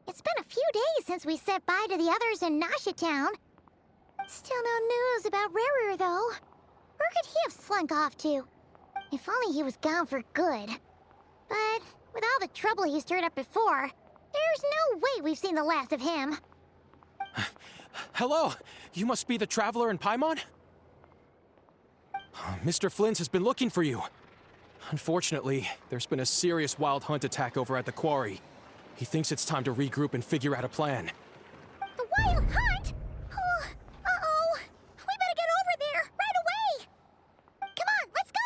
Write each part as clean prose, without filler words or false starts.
It's been a few days since we said bye to the others in Nasha Town. Still no news about Rarer, though. Where could he have slunk off to? If only he was gone for good. But with all the trouble he stirred up before, there's no way we've seen the last of him. Hello! You must be the traveler in Paimon? Mr. Flynn has been looking for you. Unfortunately, there's been a serious wild hunt attack over at the quarry. He thinks it's time to regroup and figure out a plan. The wild hunt? Oh, uh-oh. We better get over there, right away! Come on, let's go!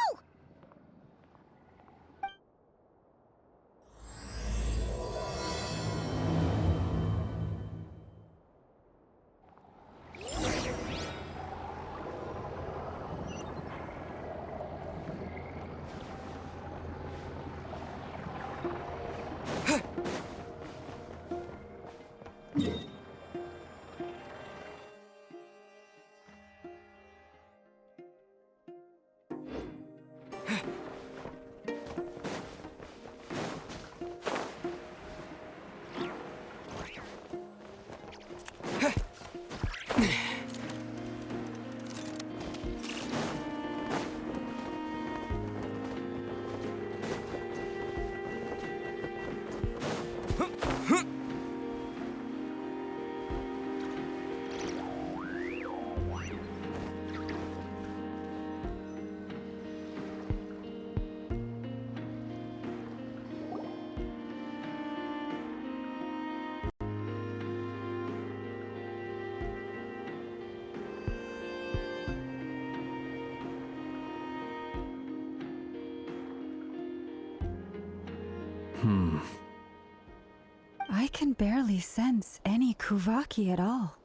I can barely sense any Kuvaki at all.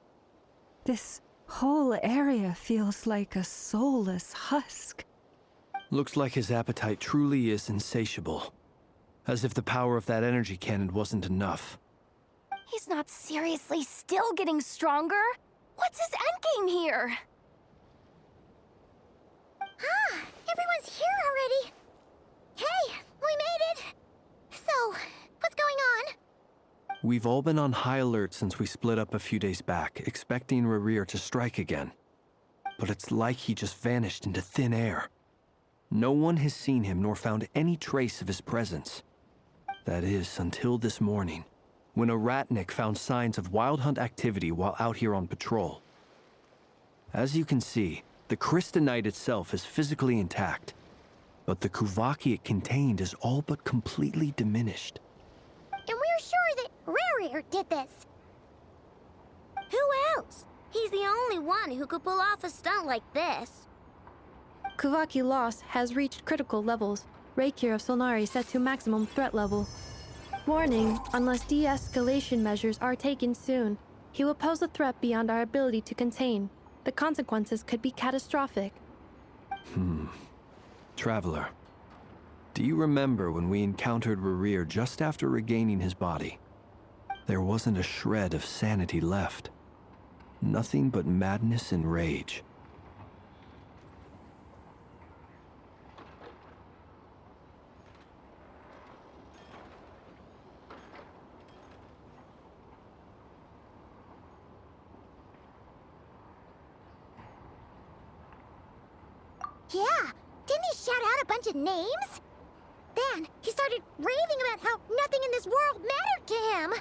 This whole area feels like a soulless husk. Looks like his appetite truly is insatiable. As if the power of that energy cannon wasn't enough. He's not seriously still getting stronger? What's his endgame here? Ah, everyone's here already. Hey, we made it. So, what's going on? We've all been on high alert since we split up a few days back, expecting Rarir to strike again. But it's like he just vanished into thin air. No one has seen him nor found any trace of his presence. That is, until this morning, when a ratnik found signs of wild hunt activity while out here on patrol. As you can see, the crystalline itself is physically intact, but the Kuvaki it contained is all but completely diminished. And we're sure that Rarir did this. Who else? He's the only one who could pull off a stunt like this. Kuvaki loss has reached critical levels. Reikir of Solnari set to maximum threat level. Warning, unless de-escalation measures are taken soon, he will pose a threat beyond our ability to contain. The consequences could be catastrophic. Traveler, do you remember when we encountered Rarir just after regaining his body? There wasn't a shred of sanity left. Nothing but madness and rage. Yeah, didn't he shout out a bunch of names? Then he started raving about how nothing in this world mattered to him.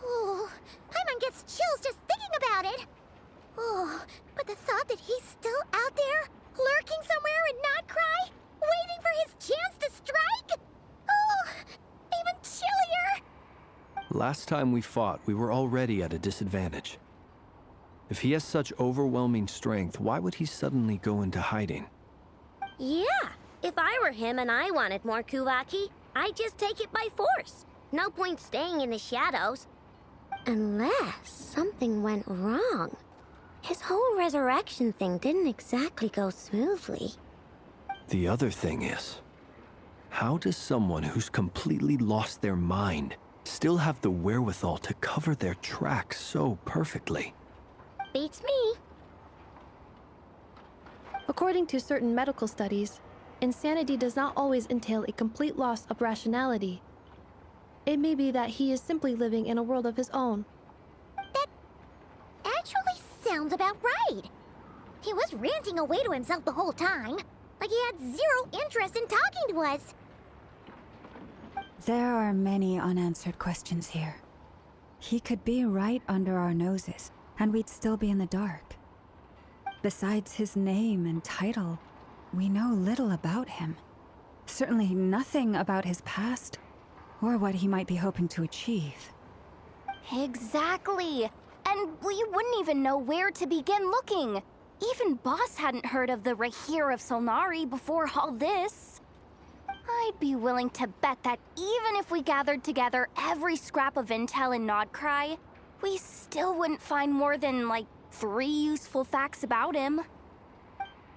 Oh, Paimon gets chills just thinking about it. Oh, but the thought that he's still out there, lurking somewhere in Not Cry, waiting for his chance to strike? Oh, even chillier. Last time we fought, we were already at a disadvantage. If he has such overwhelming strength, why would he suddenly go into hiding? Yeah, if I were him and I wanted more Kuvaki, I'd just take it by force. No point staying in the shadows. Unless something went wrong. His whole resurrection thing didn't exactly go smoothly. The other thing is, how does someone who's completely lost their mind still have the wherewithal to cover their tracks so perfectly? Beats me. According to certain medical studies, insanity does not always entail a complete loss of rationality. It may be that he is simply living in a world of his own. That actually sounds about right. He was ranting away to himself the whole time, like he had zero interest in talking to us. There are many unanswered questions here. He could be right under our noses, and we'd still be in the dark. Besides his name and title, we know little about him. Certainly nothing about his past, or what he might be hoping to achieve. Exactly. And we wouldn't even know where to begin looking. Even Boss hadn't heard of the Rahir of Solnari before all this. I'd be willing to bet that even if we gathered together every scrap of intel in Nodcry, we still wouldn't find more than, like, 3 useful facts about him.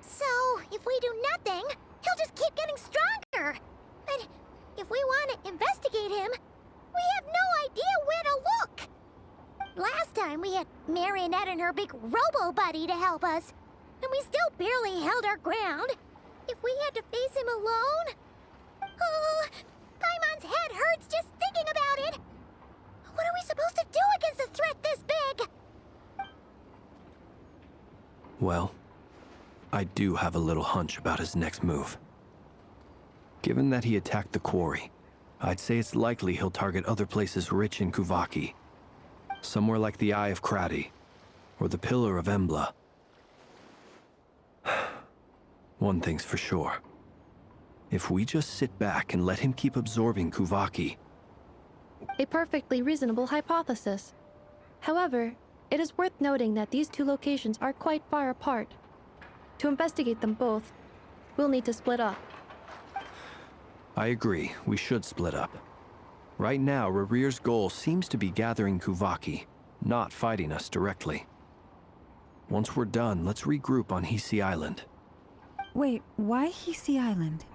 So, if we do nothing, he'll just keep getting stronger. But if we want to investigate him, we have no idea where to look. Last time we had Marionette and her big robo-buddy to help us, and we still barely held our ground. If we had to face him alone... Oh, Paimon's head hurts just thinking about it. What are we supposed to do against a threat this big? Well, I do have a little hunch about his next move. Given that he attacked the quarry, I'd say it's likely he'll target other places rich in Kuvaki. Somewhere like the Eye of Krati, or the Pillar of Embla. One thing's for sure. If we just sit back and let him keep absorbing Kuvaki... A perfectly reasonable hypothesis. However, it is worth noting that these two locations are quite far apart. To investigate them both, we'll need to split up. I agree, we should split up. Right now, Rarir's goal seems to be gathering Kuvaki, not fighting us directly. Once we're done, let's regroup on Hisi Island. Wait, why Hisi Island?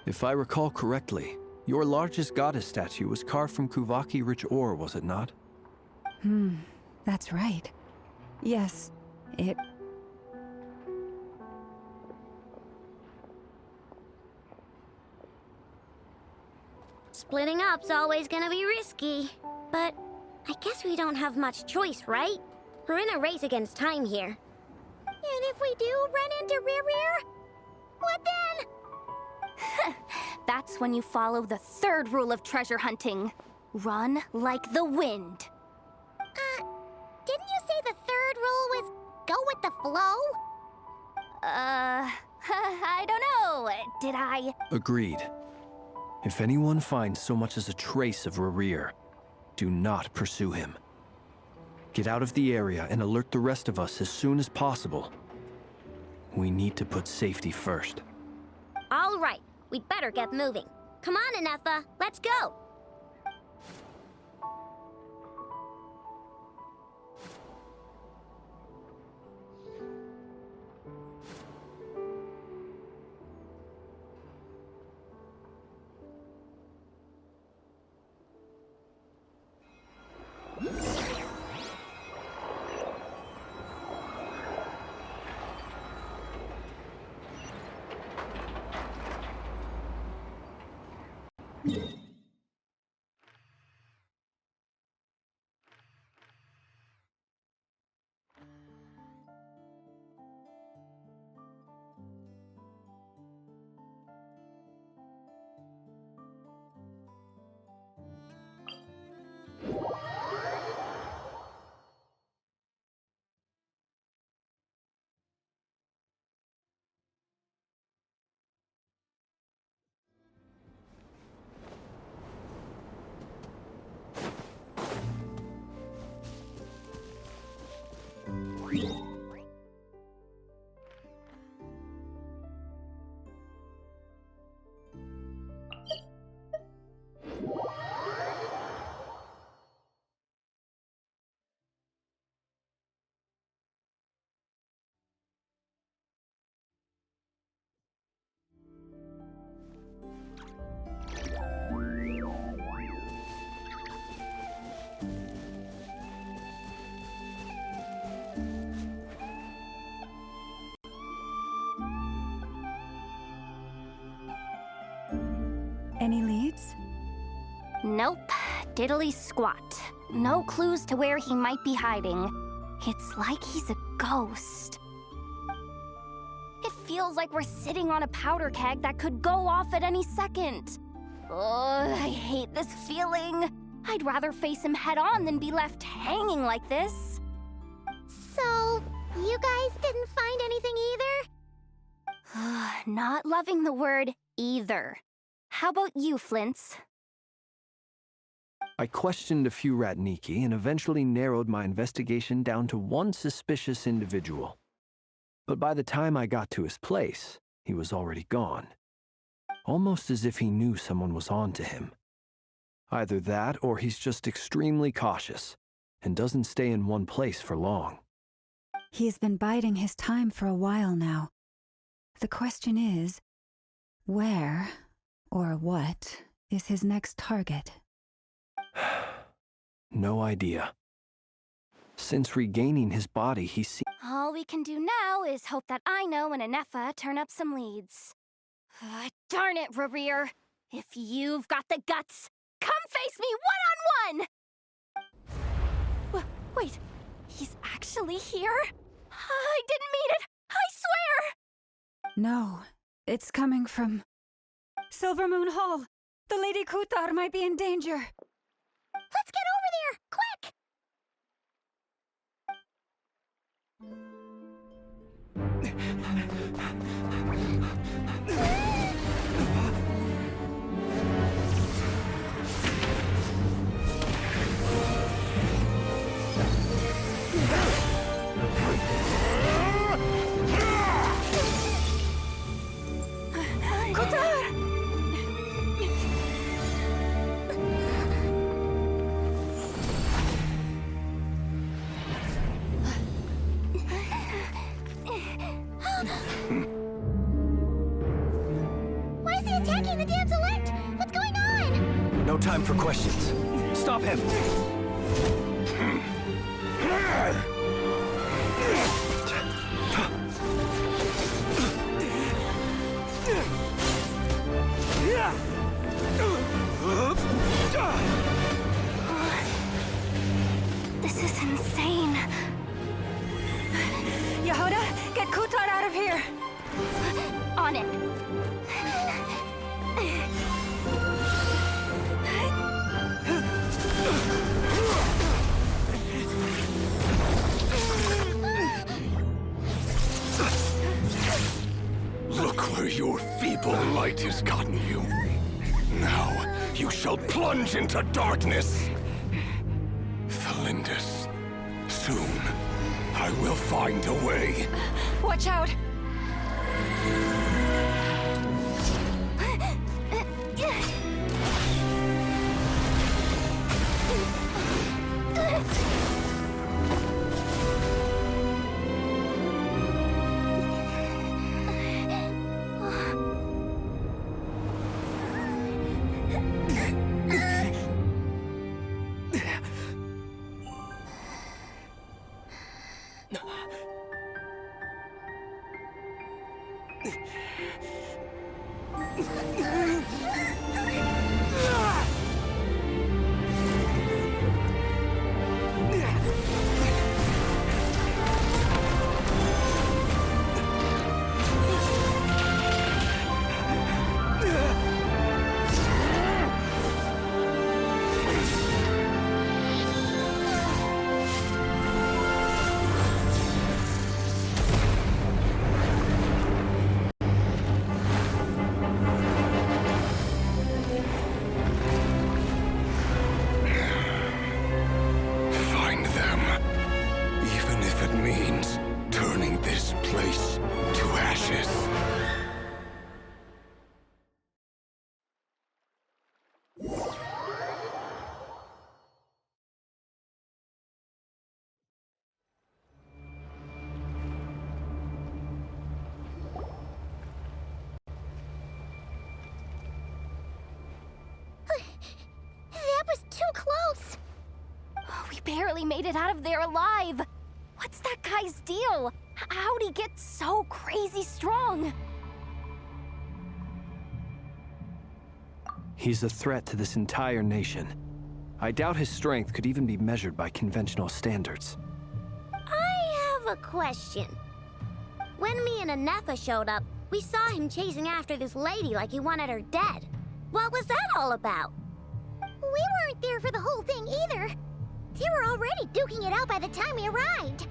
If I recall correctly, your largest goddess statue was carved from Kuvaki-rich ore, was it not? That's right. Yes, it... Splitting up's always gonna be risky. But I guess we don't have much choice, right? We're in a race against time here. And if we do run into Rear, what then? That's when you follow the 3rd rule of treasure hunting. Run like the wind. Didn't you say the 3rd rule was go with the flow? I don't know. Did I? Agreed. If anyone finds so much as a trace of Rarir, do not pursue him. Get out of the area and alert the rest of us as soon as possible. We need to put safety first. All right, we'd better get moving. Come on, Inefa, let's go! Any leads? Nope. Diddly squat. No clues to where he might be hiding. It's like he's a ghost. It feels like we're sitting on a powder keg that could go off at any second. Ugh, I hate this feeling. I'd rather face him head on than be left hanging like this. So, you guys didn't find anything either? Not loving the word either. How about you, Flints? I questioned a few Ratniki and eventually narrowed my investigation down to one suspicious individual. But by the time I got to his place, he was already gone. Almost as if he knew someone was on to him. Either that or he's just extremely cautious and doesn't stay in one place for long. He's been biding his time for a while now. The question is, where or what is his next target? No idea. Since regaining his body, he's All we can do now is hope that Ino and Anefa turn up some leads. Darn it, Rerir. If you've got the guts, come face me one-on-one! Wait, he's actually here? I didn't mean it, I swear! No, it's coming from Silvermoon Hall. The Lady Kutar might be in danger. Let's get over there, quick! Why is he attacking the damselette? What's going on? no time for questions. Stop him! This is insane. Yehuda, get Kutar out of here! On it. Look where your feeble light has gotten you. Now you shall plunge into darkness. Thalindus, soon I will find a way. Watch out! Find them, even if it means turning this place to ashes. That was too close! We barely made it out of there alive. What's that guy's deal? How'd he get so crazy strong? He's a threat to this entire nation. I doubt his strength could even be measured by conventional standards. I have a question. When me and Anetha showed up, we saw him chasing after this lady like he wanted her dead. What was that all about? We weren't there for the whole thing either. They were already duking it out by the time we arrived.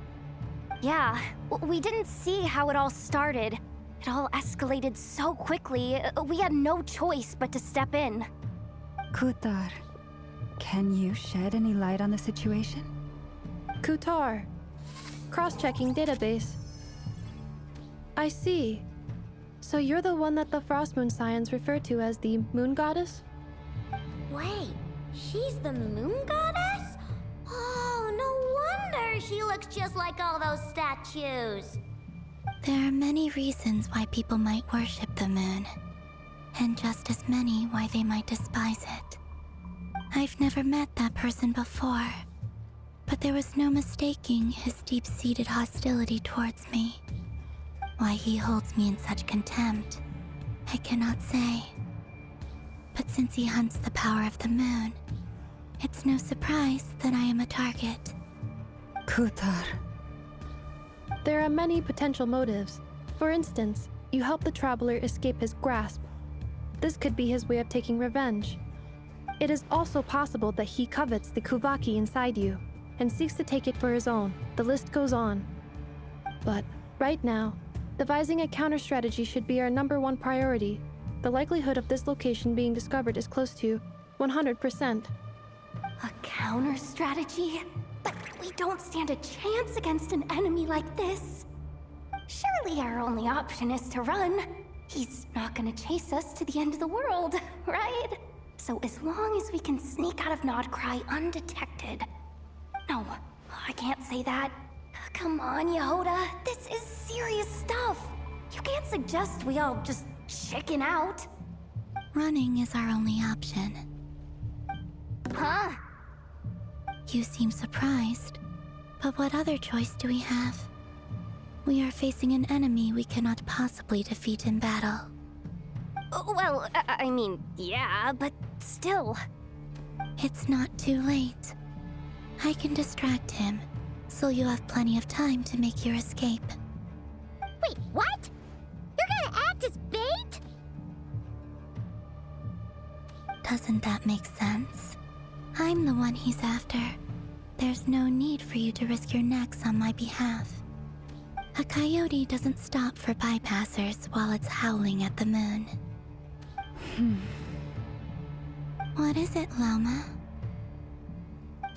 Yeah, we didn't see how it all started. It all escalated so quickly, we had no choice but to step in. Kutar, can you shed any light on the situation? Kutar. Cross-checking database. I see. So you're the one that the Frost Moon Scions refer to as the Moon Goddess? Wait, she's the moon goddess? Oh, no wonder she looks just like all those statues. There are many reasons why people might worship the moon, and just as many why they might despise it. I've never met that person before, but there was no mistaking his deep-seated hostility towards me. Why he holds me in such contempt, I cannot say. But since he hunts the power of the moon, it's no surprise that I am a target. Kutar. There are many potential motives. For instance, you help the Traveler escape his grasp. This could be his way of taking revenge. It is also possible that he covets the Kuvaki inside you, and seeks to take it for his own. The list goes on. But, right now, devising a counter-strategy should be our #1 priority. The likelihood of this location being discovered is close to 100%. A counter-strategy? But we don't stand a chance against an enemy like this. Surely our only option is to run. He's not gonna chase us to the end of the world, right? So as long as we can sneak out of Nodcry undetected. No, I can't say that. Come on, Yehoda. This is serious stuff. You can't suggest we all just chicken out. Running is our only option. Huh? You seem surprised, but what other choice do we have? We are facing an enemy we cannot possibly defeat in battle. Well, I mean, yeah, but still. It's not too late. I can distract him, so you have plenty of time to make your escape. Wait, what? You're gonna act as bait? Doesn't that make sense? I'm the one he's after. There's no need for you to risk your necks on my behalf. A coyote doesn't stop for bypassers while it's howling at the moon. What is it, Loma?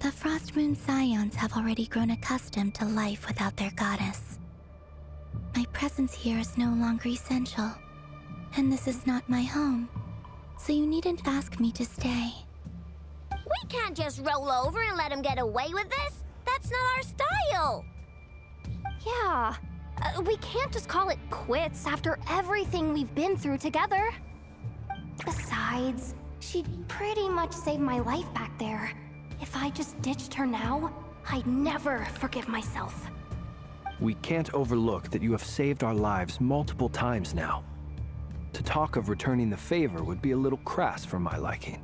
The Frost Moon Scions have already grown accustomed to life without their goddess. My presence here is no longer essential, and this is not my home, so you needn't ask me to stay. We can't just roll over and let him get away with this. That's not our style. Yeah, we can't just call it quits after everything we've been through together. Besides, she'd pretty much saved my life back there. If I just ditched her now, I'd never forgive myself. We can't overlook that you have saved our lives multiple times now. To talk of returning the favor would be a little crass for my liking.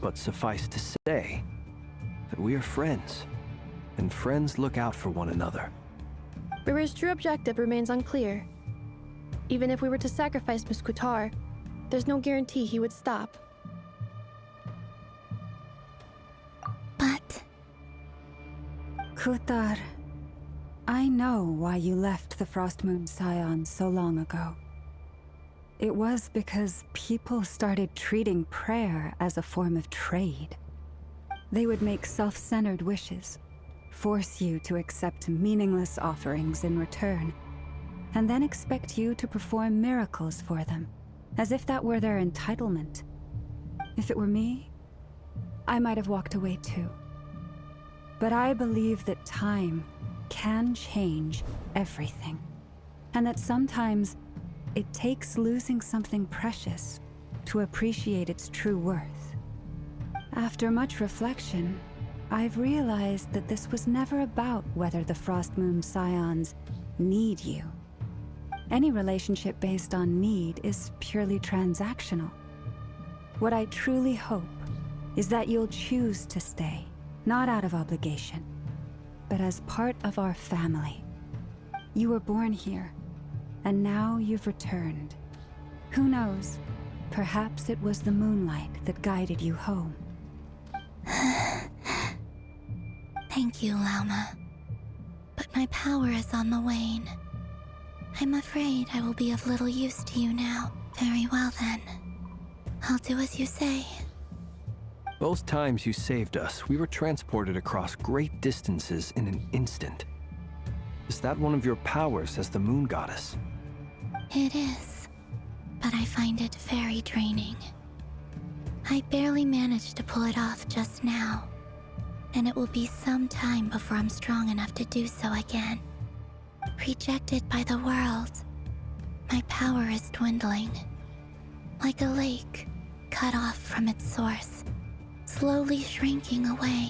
But suffice to say that we are friends, and friends look out for one another. River's true objective remains unclear. Even if we were to sacrifice Miss Kutar, there's no guarantee he would stop. But... Kutar, I know why you left the Frost Moon Scions so long ago. It was because people started treating prayer as a form of trade. They would make self-centered wishes, force you to accept meaningless offerings in return, and then expect you to perform miracles for them, as if that were their entitlement. If it were me, I might have walked away too. But I believe that time can change everything, and that sometimes it takes losing something precious to appreciate its true worth. After much reflection, I've realized that this was never about whether the Frost Moon Scions need you. Any relationship based on need is purely transactional. What I truly hope is that you'll choose to stay, not out of obligation, but as part of our family. You were born here, and now you've returned. Who knows? Perhaps it was the moonlight that guided you home. Thank you, Lauma. But my power is on the wane. I'm afraid I will be of little use to you now. Very well then. I'll do as you say. Both times you saved us, we were transported across great distances in an instant. Is that one of your powers as the moon goddess? It is, but I find it very draining. I barely managed to pull it off just now, and it will be some time before I'm strong enough to do so again. Rejected by the world, my power is dwindling. Like a lake cut off from its source, slowly shrinking away.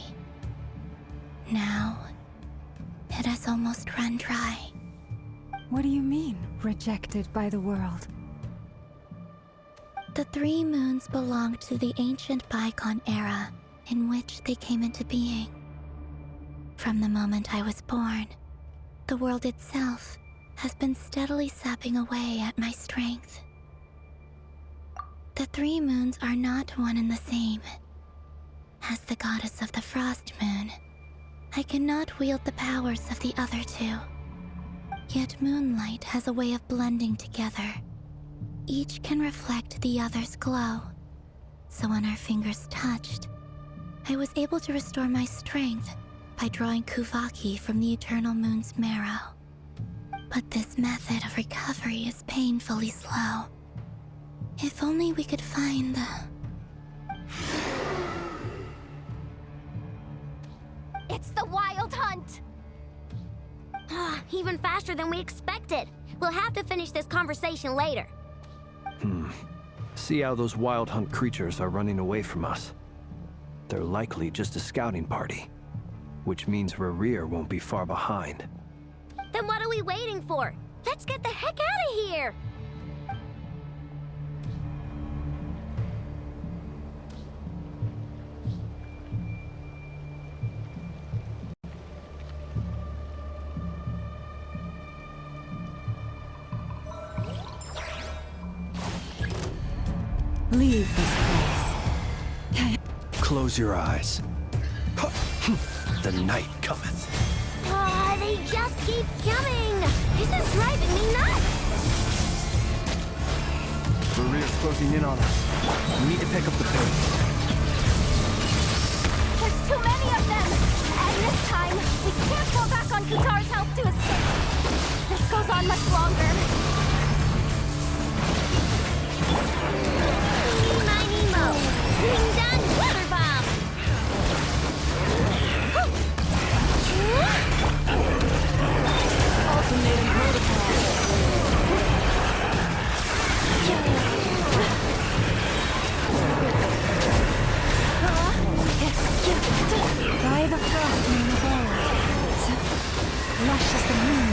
Now, it has almost run dry. What do you mean, rejected by the world? The 3 moons belonged to the ancient bygone era in which they came into being. From the moment I was born, the world itself has been steadily sapping away at my strength. The 3 moons are not one and the same. As the goddess of the Frost Moon, I cannot wield the powers of the other 2. Yet moonlight has a way of blending together. Each can reflect the other's glow. So when our fingers touched, I was able to restore my strength by drawing Kuvaki from the eternal moon's marrow. But this method of recovery is painfully slow. If only we could find the... It's the Wild Hunt! Even faster than we expected. We'll have to finish this conversation later. See how those Wild Hunt creatures are running away from us. They're likely just a scouting party, which means Rerir won't be far behind. Then what are we waiting for? Let's get the heck out of here! Leave this place. Close your eyes. The night cometh. They just keep coming! This is driving me nuts! Rerir's closing in on us. We need to pick up the pace. There's too many of them! And this time, we can't fall back on Katar's help to escape. This goes on much longer. Nemo! Ding dong water bomb! Alternating protocol. By the frost moon of old, lush as the moon.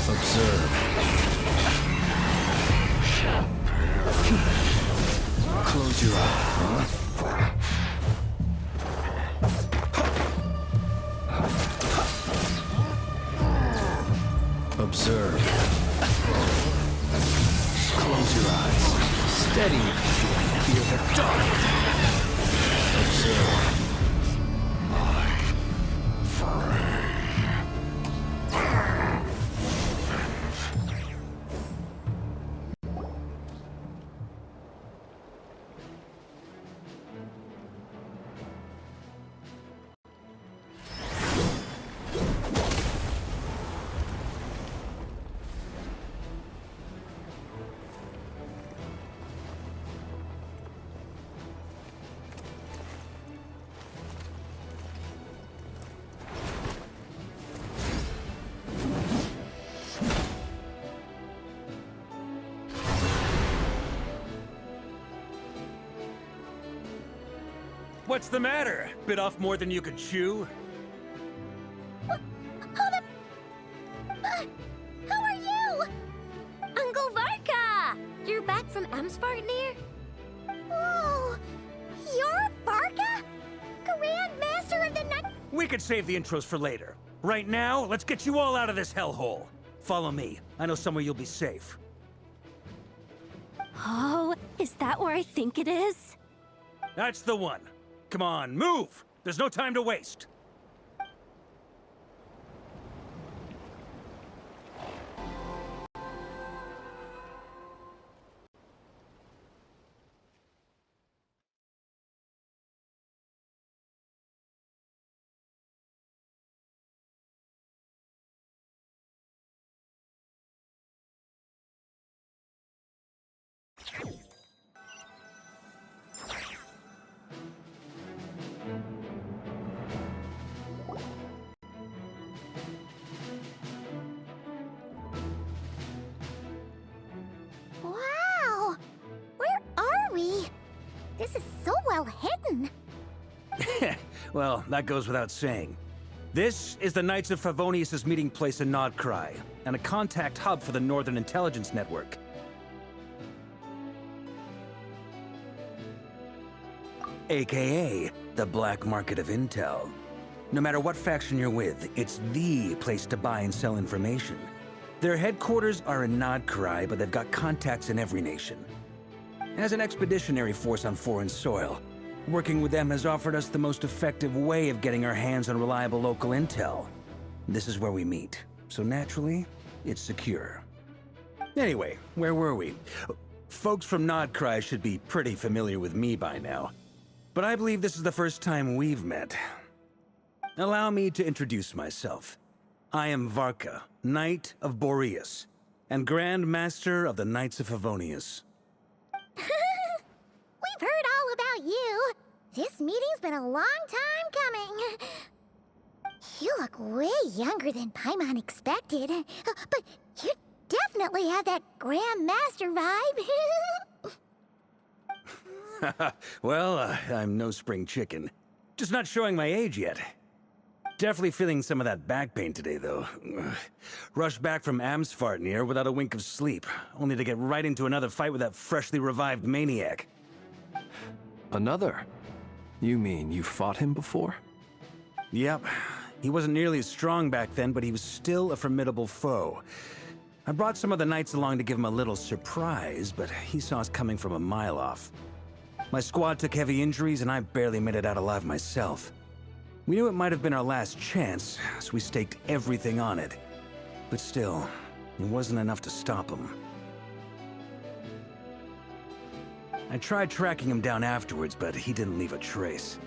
Observe. Close your eyes. Observe. Close your eyes. Steady. Feel the dark. Observe. What's the matter? Bit off more than you could chew? Who are you? Uncle Varka! You're back from Amsvartnir? Whoa! You're Varka? Grand Master of the Night... We could save the intros for later. Right now, let's get you all out of this hellhole. Follow me. I know somewhere you'll be safe. Oh, is that where I think it is? That's the one. Come on, move! There's no time to waste. Wow! Where are we? This is so well hidden. Well, that goes without saying. This is the Knights of Favonius' meeting place in Nodcry, and a contact hub for the Northern Intelligence Network. AKA, the black market of intel. No matter what faction you're with, it's the place to buy and sell information. Their headquarters are in Nodcry, but they've got contacts in every nation. As an expeditionary force on foreign soil, working with them has offered us the most effective way of getting our hands on reliable local intel. This is where we meet, so naturally, it's secure. Anyway, where were we? Folks from Nodcry should be pretty familiar with me by now, but I believe this is the first time we've met. Allow me to introduce myself. I am Varka, Knight of Boreas, and Grand Master of the Knights of Favonius. We've heard all about you. This meeting's been a long time coming. You look way younger than Paimon expected. But you definitely have that Grand Master vibe. Well, I'm no spring chicken. Just not showing my age yet. Definitely feeling some of that back pain today, though. Rushed back from Amsvartnir without a wink of sleep, only to get right into another fight with that freshly revived maniac. Another? You mean you fought him before? Yep. He wasn't nearly as strong back then, but he was still a formidable foe. I brought some of the knights along to give him a little surprise, but he saw us coming from a mile off. My squad took heavy injuries, and I barely made it out alive myself. We knew it might have been our last chance, so we staked everything on it. But still, it wasn't enough to stop him. I tried tracking him down afterwards, but he didn't leave a trace.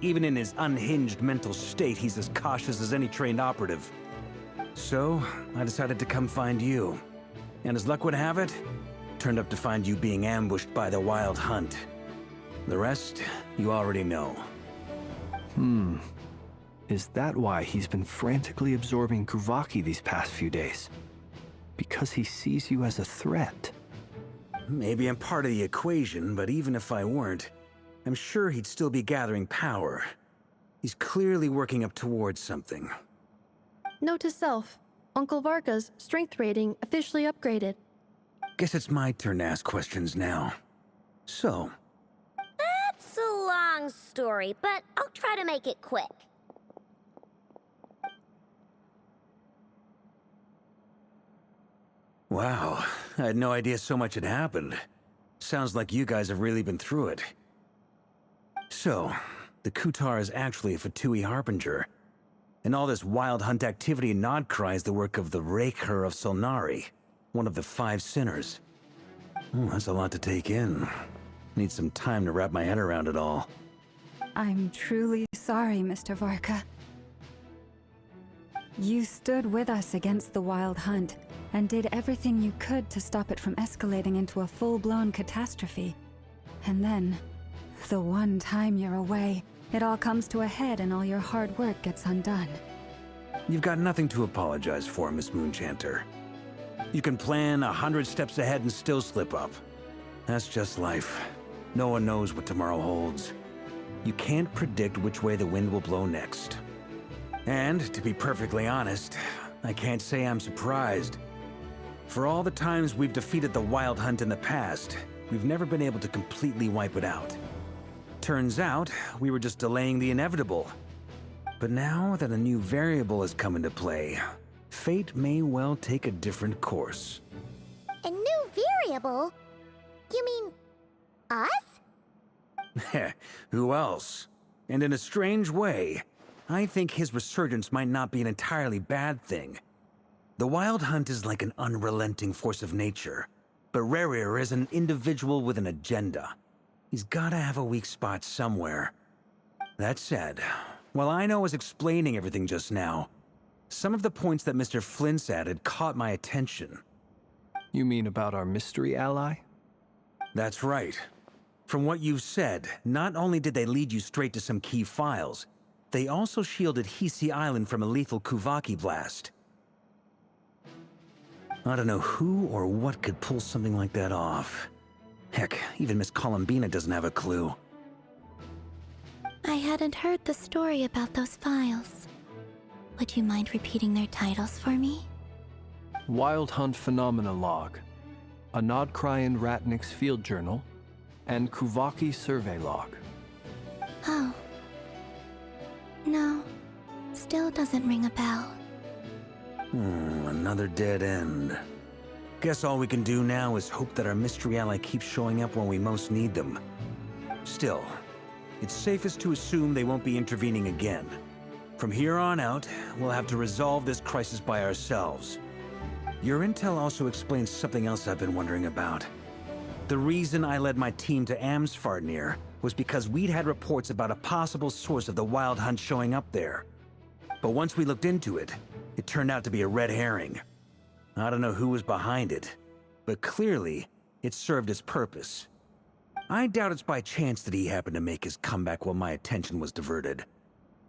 Even in his unhinged mental state, he's as cautious as any trained operative. So, I decided to come find you. And as luck would have it, turned up to find you being ambushed by the Wild Hunt. The rest, you already know. Is that why he's been frantically absorbing Kuvaki these past few days? Because he sees you as a threat? Maybe I'm part of the equation, but even if I weren't, I'm sure he'd still be gathering power. He's clearly working up towards something. Note to self, Uncle Varka's strength rating officially upgraded. Guess it's my turn to ask questions now. So, That's a long story, but I'll try to make it quick. wow, I had no idea so much had happened. Sounds like you guys have really been through it. So, the Kutar is actually a Fatui Harbinger. And all this wild hunt activity in Nodcry is the work of the Raker of Solnari, one of the 5 sinners. That's a lot to take in. Need some time to wrap my head around it all. I'm truly sorry, Mr. Varka. You stood with us against the Wild Hunt, and did everything you could to stop it from escalating into a full-blown catastrophe. And then, the one time you're away, it all comes to a head and all your hard work gets undone. You've got nothing to apologize for, Miss Moonchanter. You can plan 100 steps ahead and still slip up. That's just life. No one knows what tomorrow holds. You can't predict which way the wind will blow next. And, to be perfectly honest, I can't say I'm surprised. For all the times we've defeated the Wild Hunt in the past, we've never been able to completely wipe it out. Turns out, we were just delaying the inevitable. But now that a new variable has come into play, fate may well take a different course. A new variable? You mean us? Who else? And in a strange way, I think his resurgence might not be an entirely bad thing. The Wild Hunt is like an unrelenting force of nature, but Rerir is an individual with an agenda. He's gotta have a weak spot somewhere. That said, while I was explaining everything just now, some of the points that Mr. Flint's added caught my attention. You mean about our mystery ally? That's right. From what you've said, not only did they lead you straight to some key files, they also shielded Hisi Island from a lethal Kuvaki blast. I don't know who or what could pull something like that off. Heck, even Miss Columbina doesn't have a clue. I hadn't heard the story about those files. Would you mind repeating their titles for me? Wild Hunt Phenomena Log, a Nodkryan Ratnik's Field Journal, and Kuvaki Survey Log. Oh. No. Still doesn't ring a bell. Another dead end. Guess all we can do now is hope that our mystery ally keeps showing up when we most need them. Still, it's safest to assume they won't be intervening again. From here on out, we'll have to resolve this crisis by ourselves. Your intel also explains something else I've been wondering about. The reason I led my team to Amsfarnir was because we'd had reports about a possible source of the Wild Hunt showing up there. But once we looked into it, it turned out to be a red herring. I don't know who was behind it, but clearly, it served its purpose. I doubt it's by chance that he happened to make his comeback while my attention was diverted.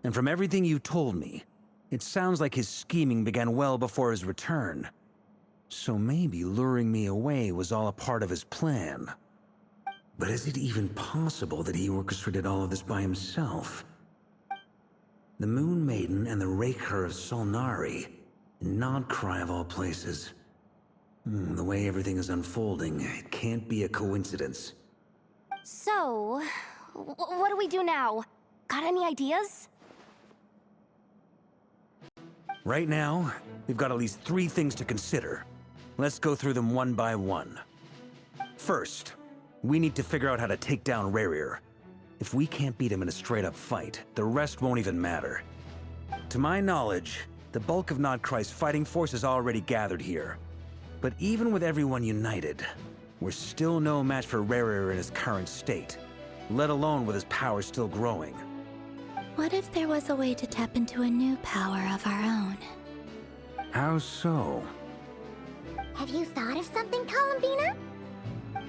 And from everything you told me, it sounds like his scheming began well before his return. So maybe luring me away was all a part of his plan. But is it even possible that he orchestrated all of this by himself? The Moon Maiden and the Raker of Solnari, Nodcry of all places. The way everything is unfolding, it can't be a coincidence. So, what do we do now? Got any ideas? Right now, we've got at least 3 things to consider. Let's go through them one by one. First, we need to figure out how to take down Rerir. If we can't beat him in a straight-up fight, the rest won't even matter. To my knowledge, the bulk of Nodcry's fighting force is already gathered here. But even with everyone united, we're still no match for Rerir in his current state, let alone with his power still growing. What if there was a way to tap into a new power of our own? How so? Have you thought of something, Columbina?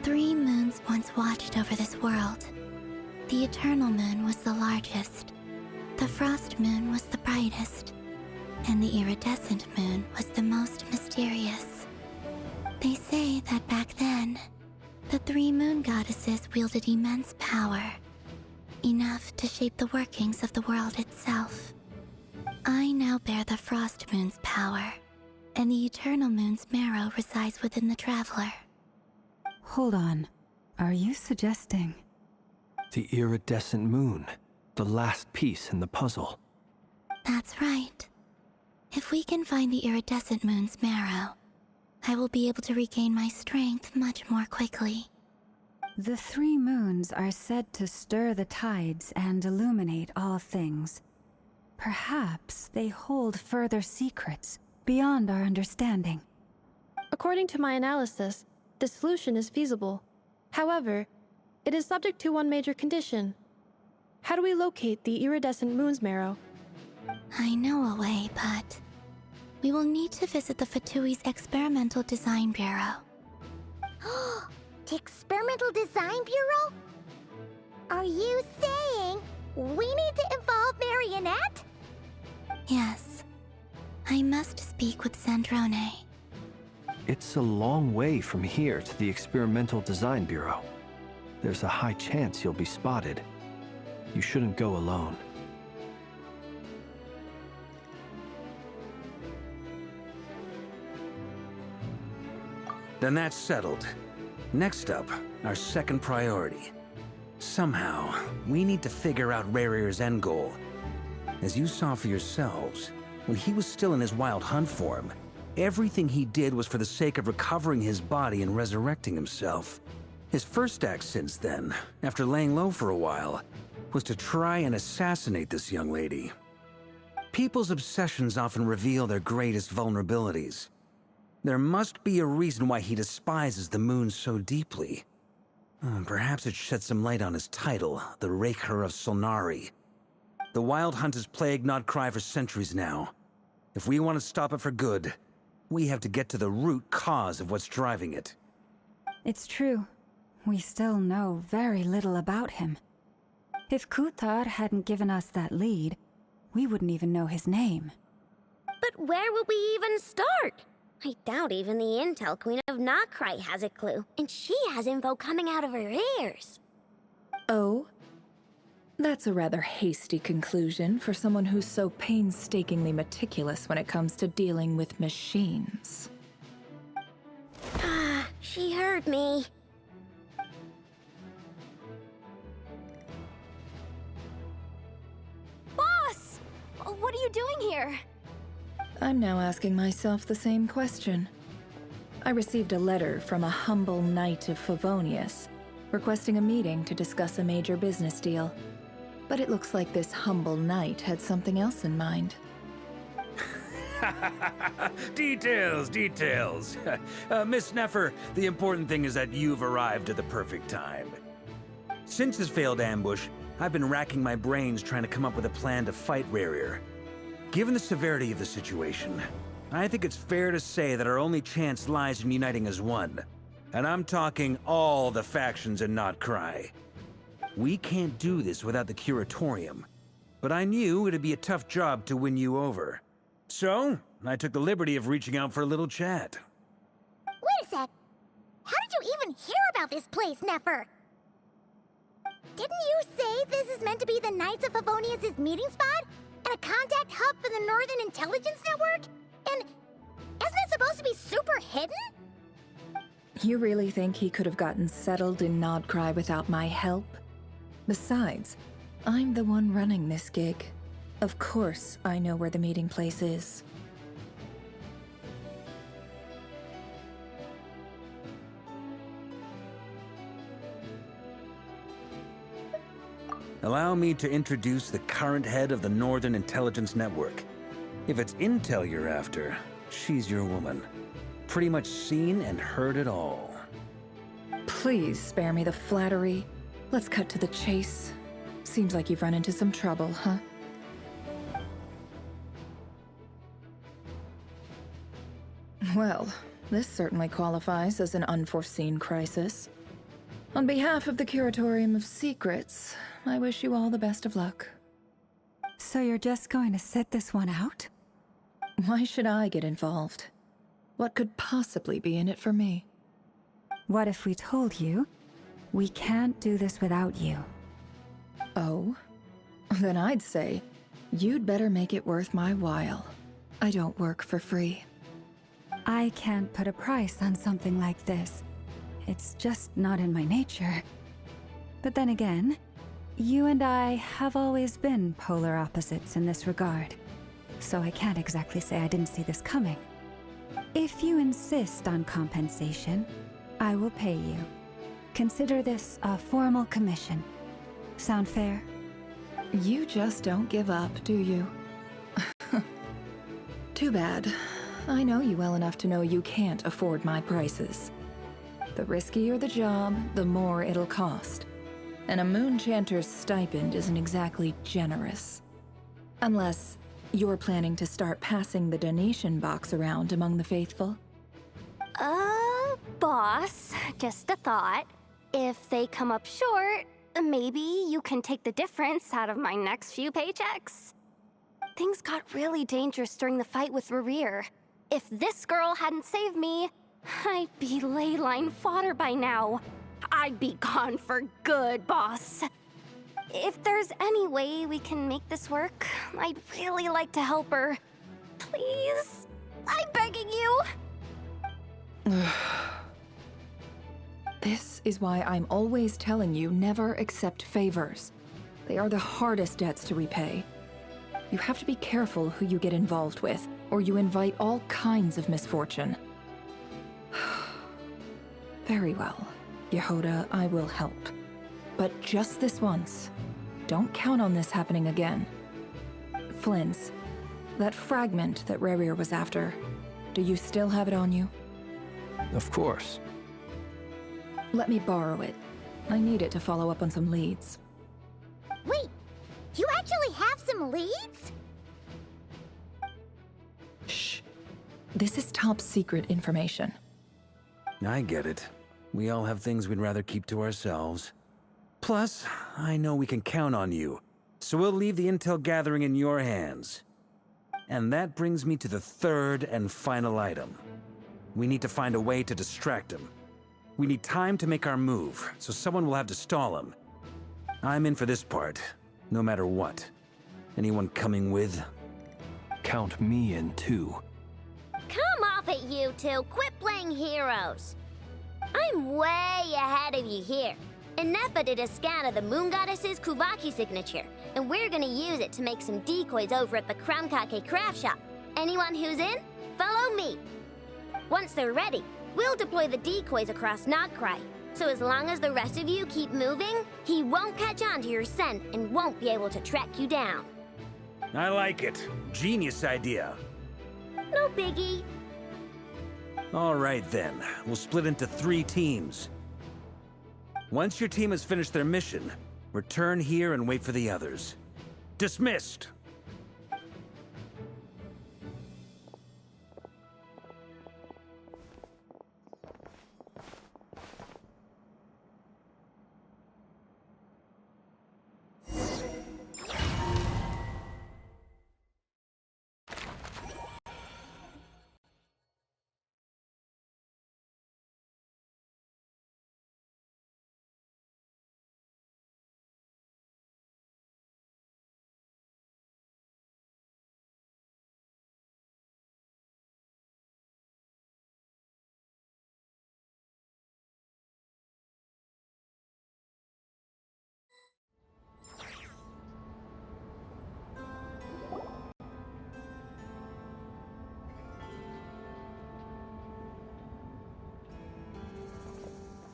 3 moons once watched over this world. The Eternal Moon was the largest. The Frost Moon was the brightest. And the Iridescent Moon was the most mysterious. They say that back then, the 3 moon goddesses wielded immense power. Enough to shape the workings of the world itself. I now bear the Frost Moon's power, and the Eternal Moon's marrow resides within the Traveler. Hold on. Are you suggesting? The iridescent moon, the last piece in the puzzle. That's right. If we can find the Iridescent Moon's marrow, I will be able to regain my strength much more quickly. The 3 moons are said to stir the tides and illuminate all things. Perhaps they hold further secrets beyond our understanding. According to my analysis, the solution is feasible. However, it is subject to one major condition. How do we locate the Iridescent Moon's marrow? I know a way, but we will need to visit the Fatui's Experimental Design Bureau. The Experimental Design Bureau? Are you saying we need to involve Marionette? Yes. I must speak with Sandrone. It's a long way from here to the Experimental Design Bureau. There's a high chance you'll be spotted. You shouldn't go alone. Then that's settled. Next up, our second priority. Somehow, we need to figure out Rarir's end goal. As you saw for yourselves, when he was still in his wild hunt form, everything he did was for the sake of recovering his body and resurrecting himself. His first act since then, after laying low for a while, was to try and assassinate this young lady. People's obsessions often reveal their greatest vulnerabilities. There must be a reason why he despises the moon so deeply. Perhaps it sheds some light on his title, the Raker of Solnari. The Wild Hunt has plagued Notcry for centuries now. If we want to stop it for good, we have to get to the root cause of what's driving it. It's true. We still know very little about him. If Kuthar hadn't given us that lead, we wouldn't even know his name. But where would we even start? I doubt even the Intel Queen of Notcry has a clue, and she has info coming out of her ears. Oh? That's a rather hasty conclusion for someone who's so painstakingly meticulous when it comes to dealing with machines. She heard me. Boss! What are you doing here? I'm now asking myself the same question. I received a letter from a humble knight of Favonius, requesting a meeting to discuss a major business deal. But it looks like this humble knight had something else in mind. Details, details. Miss Neffer, the important thing is that you've arrived at the perfect time. Since his failed ambush, I've been racking my brains trying to come up with a plan to fight Rarir. Given the severity of the situation, I think it's fair to say that our only chance lies in uniting as one. And I'm talking all the factions in Notcry. We can't do this without the Curatorium, but I knew it'd be a tough job to win you over. So, I took the liberty of reaching out for a little chat. Wait a sec. How did you even hear about this place, Neffer? Didn't you say this is meant to be the Knights of Favonius' meeting spot? And a contact hub for the Northern Intelligence Network? And isn't it supposed to be super hidden? You really think he could have gotten settled in Notcry without my help? Besides, I'm the one running this gig. Of course I know where the meeting place is. Allow me to introduce the current head of the Northern Intelligence Network. If it's intel you're after, she's your woman. Pretty much seen and heard it all. Please spare me the flattery. Let's cut to the chase. Seems like you've run into some trouble, huh? Well, this certainly qualifies as an unforeseen crisis. On behalf of the Curatorium of Secrets, I wish you all the best of luck. So you're just going to sit this one out? Why should I get involved? What could possibly be in it for me? What if we told you we can't do this without you? Oh? Then I'd say, you'd better make it worth my while. I don't work for free. I can't put a price on something like this. It's just not in my nature. But then again, you and I have always been polar opposites in this regard. So I can't exactly say I didn't see this coming. If you insist on compensation, I will pay you. Consider this a formal commission. Sound fair? You just don't give up, do you? Too bad. I know you well enough to know you can't afford my prices. The riskier the job, the more it'll cost. And a Moonchanter's stipend isn't exactly generous. Unless you're planning to start passing the donation box around among the faithful. Boss, just a thought. If they come up short, maybe you can take the difference out of my next few paychecks. Things got really dangerous during the fight with Rarir. If this girl hadn't saved me, I'd be ley line fodder by now. I'd be gone for good, boss. If there's any way we can make this work, I'd really like to help her. Please? I'm begging you! This is why I'm always telling you never accept favors. They are the hardest debts to repay. You have to be careful who you get involved with, or you invite all kinds of misfortune. Very well. Yehoda, I will help. But just this once. Don't count on this happening again. Flynn's, that fragment that Rerir was after, do you still have it on you? Of course. Let me borrow it. I need it to follow up on some leads. Wait, you actually have some leads? Shh. This is top secret information. I get it. We all have things we'd rather keep to ourselves. Plus, I know we can count on you, so we'll leave the intel gathering in your hands. And that brings me to the third and final item. We need to find a way to distract him. We need time to make our move, so someone will have to stall him. I'm in for this part, no matter what. Anyone coming with? Count me in too. Come off it, you two. Quit playing heroes. I'm way ahead of you here. Inepha did a scan of the Moon Goddess's Kuvaki signature, and we're gonna use it to make some decoys over at the Krumkake craft shop. Anyone who's in, follow me. Once they're ready, we'll deploy the decoys across Nogcry. So as long as the rest of you keep moving, he won't catch on to your scent and won't be able to track you down. I like it. Genius idea. No biggie. All right then, we'll split into 3 teams. Once your team has finished their mission, return here and wait for the others. Dismissed!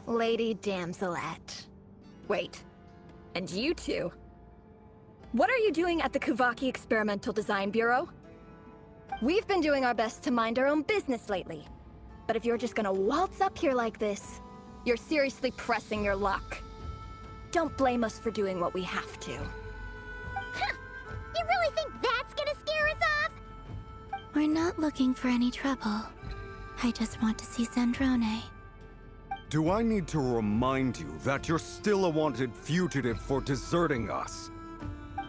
Lady Damselette. Wait, and you two? What are you doing at the Kuvaki Experimental Design Bureau? We've been doing our best to mind our own business lately. But if you're just gonna waltz up here like this, you're seriously pressing your luck. Don't blame us for doing what we have to. Huh. You really think that's gonna scare us off? We're not looking for any trouble. I just want to see Zandrone. Do I need to remind you that you're still a wanted fugitive for deserting us?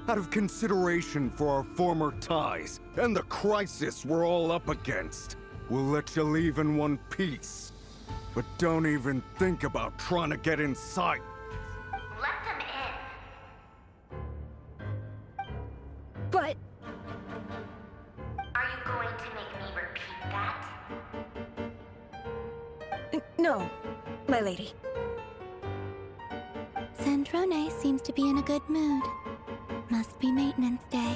Out of consideration for our former ties and the crisis we're all up against, we'll let you leave in one piece. But don't even think about trying to get inside. Let them in. But... Are you going to make me repeat that? no, my lady. Zandrone seems to be in a good mood. Must be maintenance day.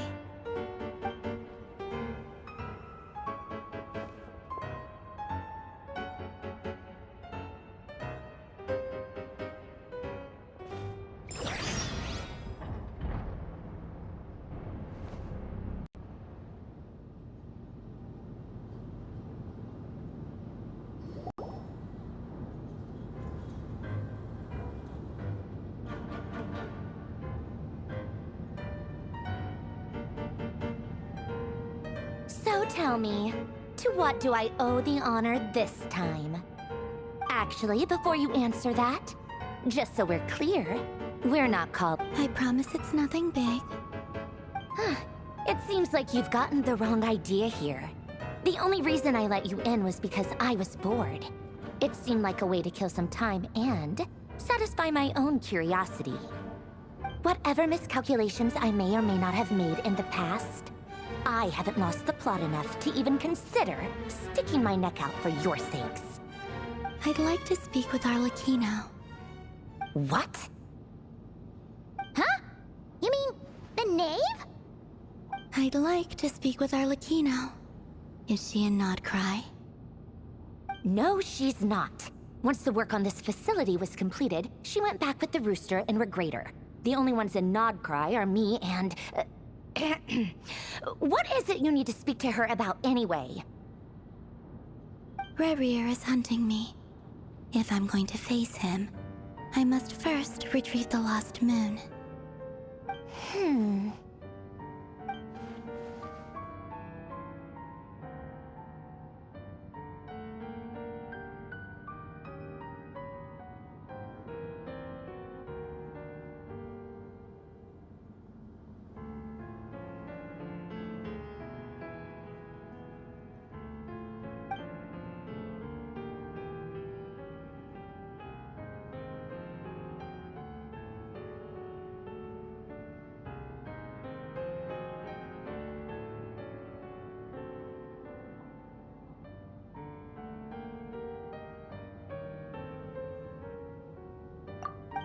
So tell me, to what do I owe the honor this time? Actually, before you answer that, just so we're clear, we're not called... I promise it's nothing big. It seems like you've gotten the wrong idea here. The only reason I let you in was because I was bored. It seemed like a way to kill some time and satisfy my own curiosity. Whatever miscalculations I may or may not have made in the past, I haven't lost the plot enough to even consider sticking my neck out for your sakes. I'd like to speak with Arlecchino. What? Huh? You mean the knave? I'd like to speak with Arlecchino. Is she in Nodcry? No, she's not. Once the work on this facility was completed, she went back with the Rooster and Regrator. The only ones in Nodcry are me and... What is it you need to speak to her about anyway? Rerir is hunting me. If I'm going to face him, I must first retrieve the lost moon.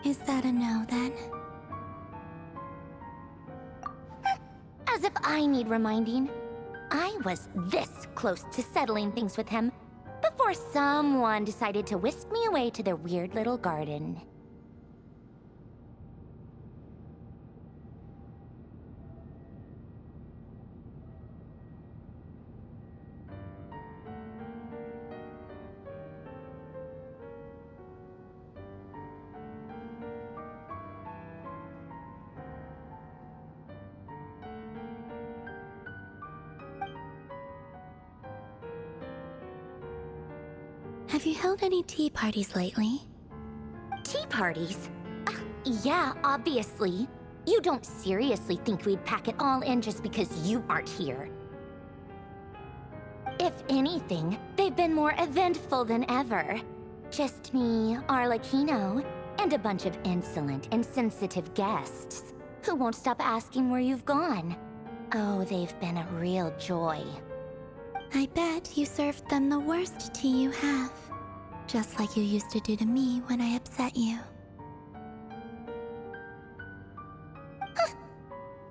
Is that a no, then? As if I need reminding. I was this close to settling things with him before someone decided to whisk me away to their weird little garden. Have you held any tea parties lately? Tea parties? Yeah, obviously. You don't seriously think we'd pack it all in just because you aren't here. If anything, they've been more eventful than ever. Just me, Arlecchino, and a bunch of insolent and sensitive guests who won't stop asking where you've gone. Oh, they've been a real joy. I bet you served them the worst tea you have. Just like you used to do to me when I upset you.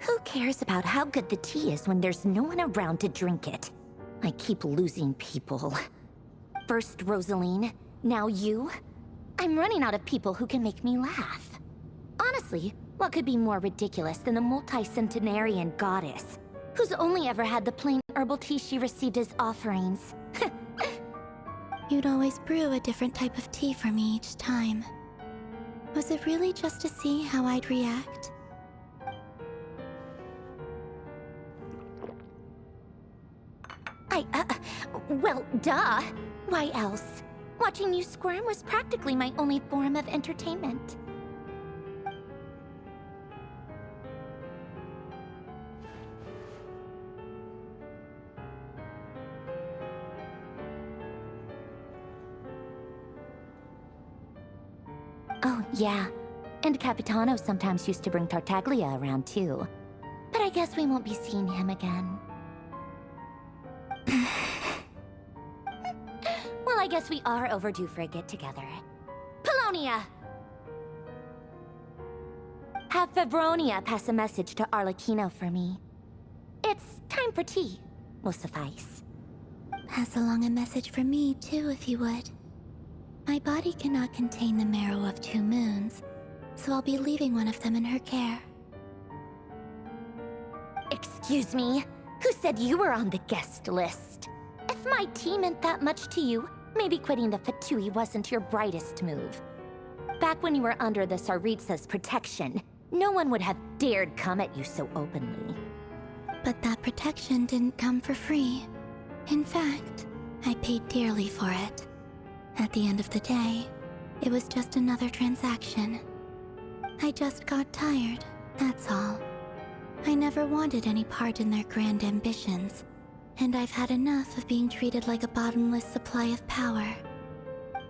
Who cares about how good the tea is when there's no one around to drink it? I keep losing people. First Rosaline, now you. I'm running out of people who can make me laugh. Honestly, what could be more ridiculous than the multi-centenarian goddess, who's only ever had the plain herbal tea she received as offerings? You'd always brew a different type of tea for me each time. Was it really just to see how I'd react? Well, duh. Why else? Watching you squirm was practically my only form of entertainment. Oh, yeah. And Capitano sometimes used to bring Tartaglia around, too. But I guess we won't be seeing him again. Well, I guess we are overdue for a get-together. Polonia! Have Febronia pass a message to Arlecchino for me. It's time for tea. Will suffice. Pass along a message for me, too, if you would. My body cannot contain the marrow of 2 moons, so I'll be leaving one of them in her care. Excuse me? Who said you were on the guest list? If my tea meant that much to you, maybe quitting the Fatui wasn't your brightest move. Back when you were under the Tsaritsa's protection, no one would have dared come at you so openly. But that protection didn't come for free. In fact, I paid dearly for it. At the end of the day, it was just another transaction. I just got tired, that's all. I never wanted any part in their grand ambitions, and I've had enough of being treated like a bottomless supply of power.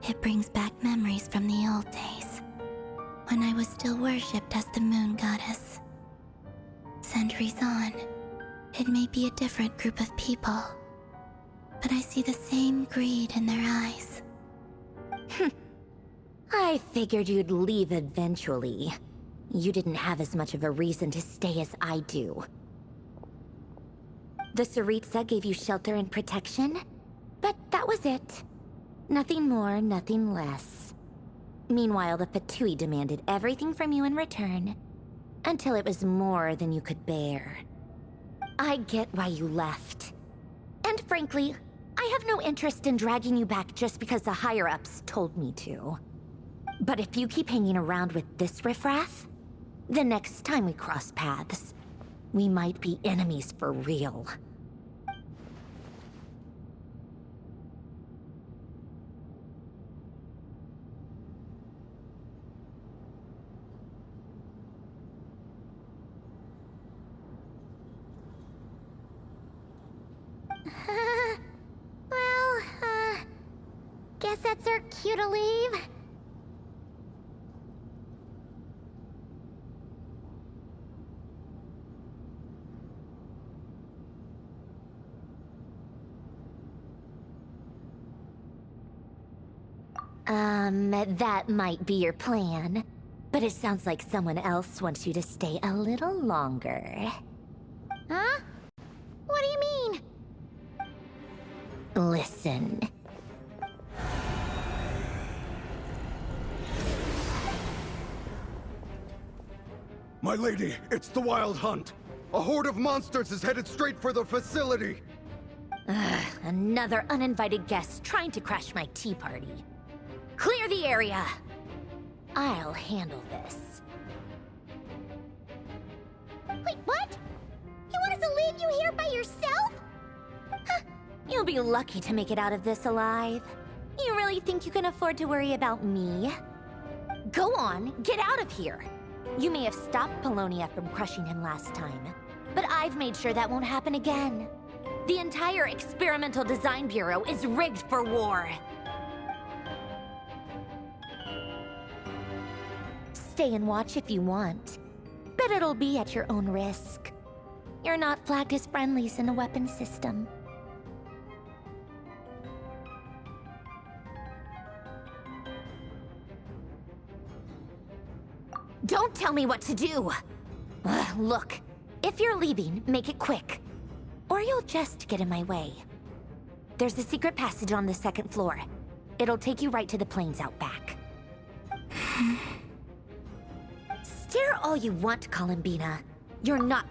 It brings back memories from the old days. when I was still worshipped as the moon goddess. Centuries on, it may be a different group of people, but I see the same greed in their eyes. I figured you'd leave eventually. You didn't have as much of a reason to stay as I do. The Tsaritsa gave you shelter and protection, but that was it. Nothing more, nothing less. Meanwhile, the Fatui demanded everything from you in return, until it was more than you could bear. I get why you left. And frankly, I have no interest in dragging you back just because the higher-ups told me to. But if you keep hanging around with this riffraff, the next time we cross paths, we might be enemies for real. Guess that's our cue to leave. That might be your plan, but it sounds like someone else wants you to stay a little longer. Huh? What do you mean? Listen. My lady, it's the Wild Hunt. A horde of monsters is headed straight for the facility. Another uninvited guest trying to crash my tea party. Clear the area! I'll handle this. Wait, what? You want us to leave you here by yourself? You'll be lucky to make it out of this alive. You really think you can afford to worry about me? Go on, get out of here. You may have stopped Polonia from crushing him last time, but I've made sure that won't happen again. The entire Experimental Design Bureau is rigged for war. Stay and watch if you want, but it'll be at your own risk. You're not flagged as friendlies in the weapons system. Don't tell me what to do! Look, if you're leaving, make it quick. Or you'll just get in my way. There's a secret passage on the second floor. It'll take you right to the plains out back. Stare all you want, Columbina. You're not...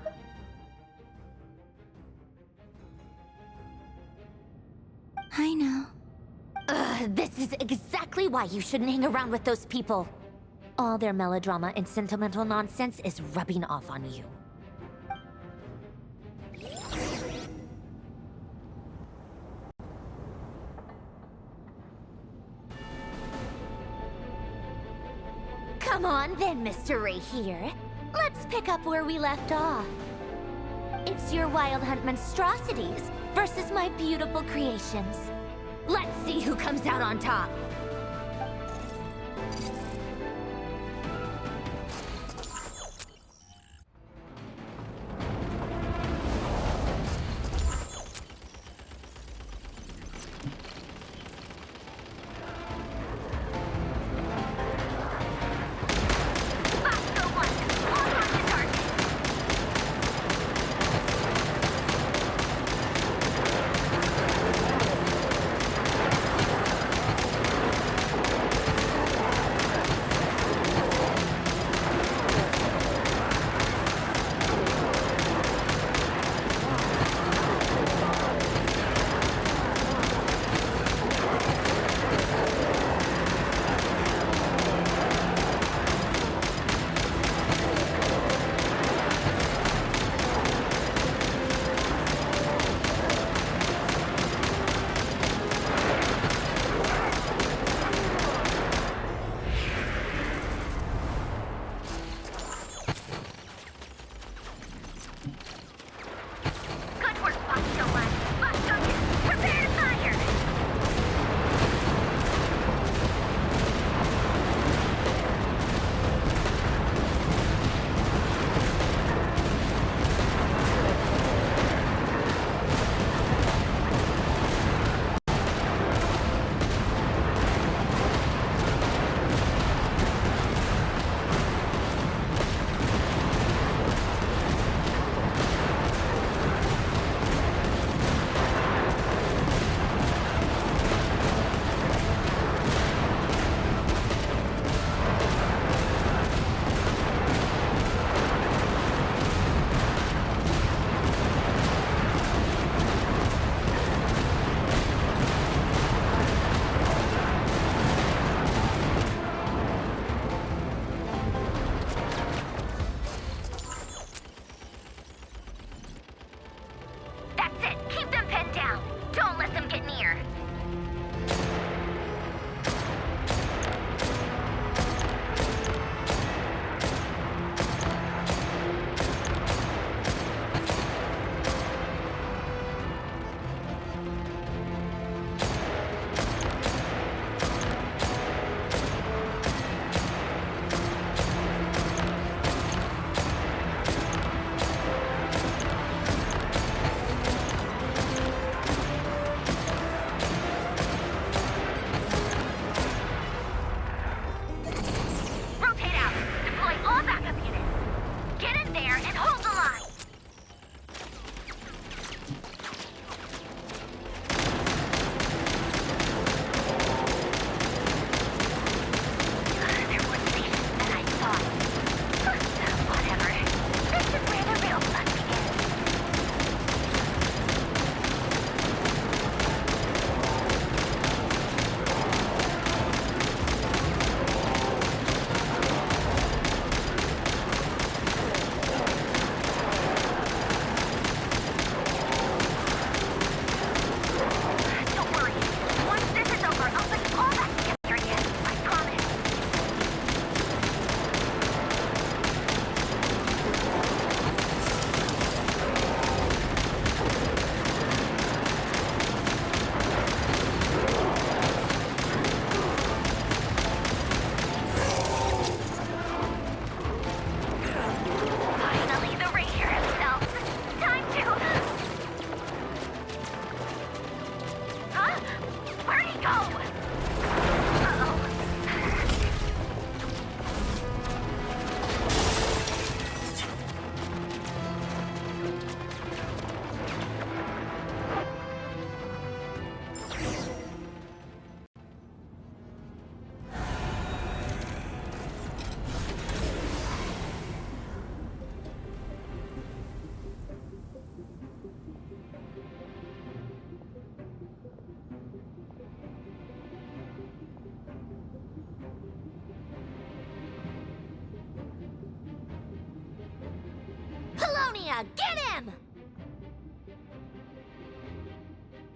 I know. This is exactly why you shouldn't hang around with those people. All their melodrama and sentimental nonsense is rubbing off on you. Come on then, Mr. Ray here. Let's pick up where we left off. It's your Wild Hunt monstrosities versus my beautiful creations. Let's see who comes out on top. Yeah, get him!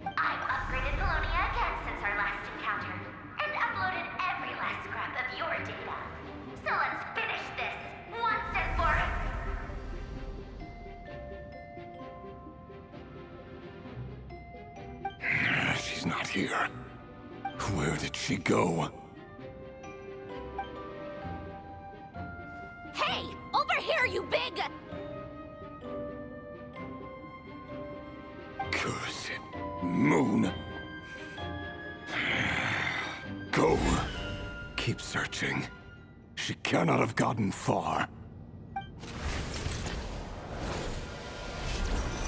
I've upgraded Polonia again since our last encounter, and uploaded every last scrap of your data. So let's finish this, once and for all. She's not here. Where did she go? Hey! Over here, you big... Curse it. Moon. Go. Keep searching. She cannot have gotten far.